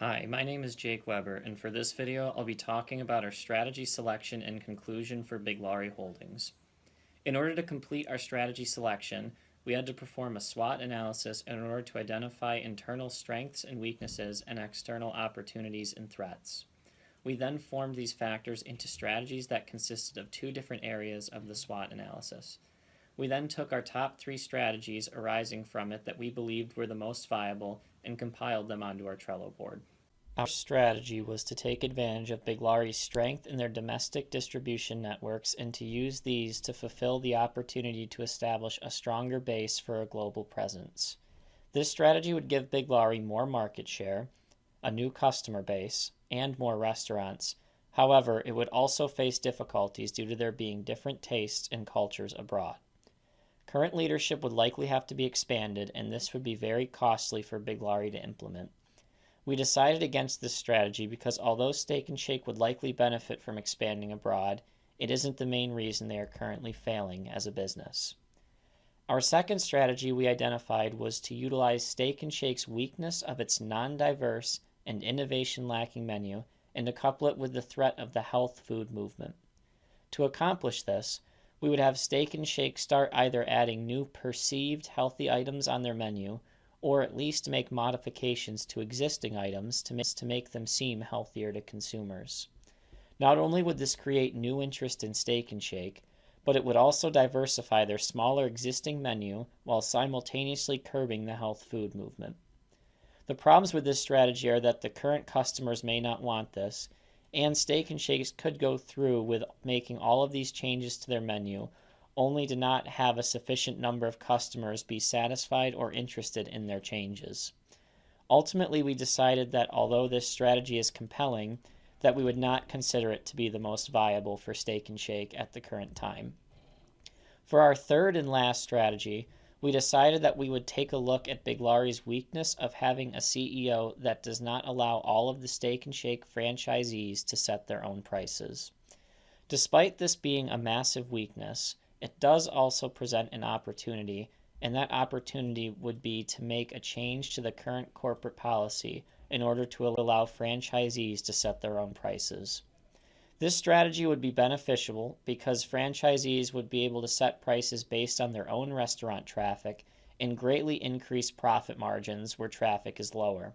Hi, my name is Jake Weber, and for this video, I'll be talking about our strategy selection and conclusion for Big Laurie Holdings. In order to complete our strategy selection, we had to perform a SWOT analysis in order to identify internal strengths and weaknesses and external opportunities and threats. We then formed these factors into strategies that consisted of two different areas of the SWOT analysis. We then took our top 3 strategies arising from it that we believed were the most viable and compiled them onto our Trello board. Our strategy was to take advantage of Big Laurie's strength in their domestic distribution networks and to use these to fulfill the opportunity to establish a stronger base for a global presence. This strategy would give Big Laurie more market share, a new customer base, and more restaurants. However, it would also face difficulties due to there being different tastes and cultures abroad. Current leadership would likely have to be expanded, and this would be very costly for Big Laurie to implement. We decided against this strategy because although Steak 'n Shake would likely benefit from expanding abroad, it isn't the main reason they are currently failing as a business. Our second strategy we identified was to utilize Steak 'n Shake's weakness of its non-diverse and innovation-lacking menu and to couple it with the threat of the health food movement. To accomplish this, we would have Steak 'n Shake start either adding new perceived healthy items on their menu or at least make modifications to existing items to make them seem healthier to consumers. Not only would this create new interest in Steak 'n Shake, but it would also diversify their smaller existing menu while simultaneously curbing the health food movement. The problems with this strategy are that the current customers may not want this, and Steak 'n Shakes could go through with making all of these changes to their menu, only to not have a sufficient number of customers be satisfied or interested in their changes. Ultimately, we decided that although this strategy is compelling, that we would not consider it to be the most viable for Steak 'n Shake at the current time. For our third and last strategy, we decided that we would take a look at Big Laurie's weakness of having a CEO that does not allow all of the Steak 'n Shake franchisees to set their own prices. Despite this being a massive weakness, it does also present an opportunity, and that opportunity would be to make a change to the current corporate policy in order to allow franchisees to set their own prices. This strategy would be beneficial because franchisees would be able to set prices based on their own restaurant traffic and greatly increase profit margins where traffic is lower.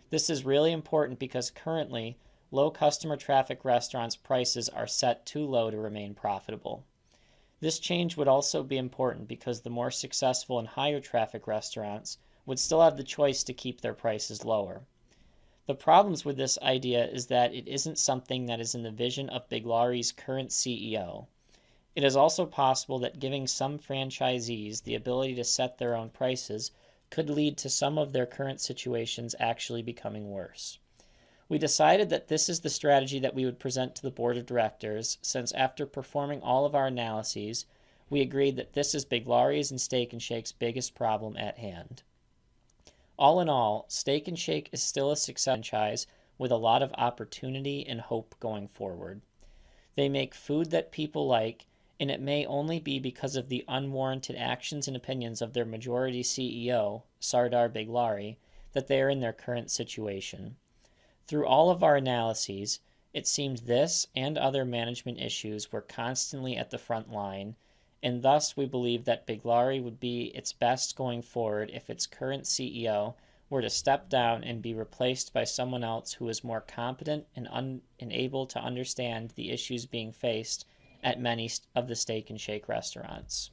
This is really important because currently, low customer traffic restaurants' prices are set too low to remain profitable. This change would also be important because the more successful and higher traffic restaurants would still have the choice to keep their prices lower. The problems with this idea is that it isn't something that is in the vision of Big Laurie's current CEO. It is also possible that giving some franchisees the ability to set their own prices could lead to some of their current situations actually becoming worse. We decided that this is the strategy that we would present to the board of directors, since after performing all of our analyses, we agreed that this is Big Laurie's and Steak 'n Shake's biggest problem at hand. All in all, Steak 'n Shake is still a success franchise with a lot of opportunity and hope going forward. They make food that people like, and it may only be because of the unwarranted actions and opinions of their majority CEO, Sardar Big Laurie, that they are in their current situation. Through all of our analyses, it seemed this and other management issues were constantly at the front line, and thus we believe that Big Laurie would be its best going forward if its current CEO were to step down and be replaced by someone else who is more competent and able to understand the issues being faced at many of the Steak 'n Shake restaurants.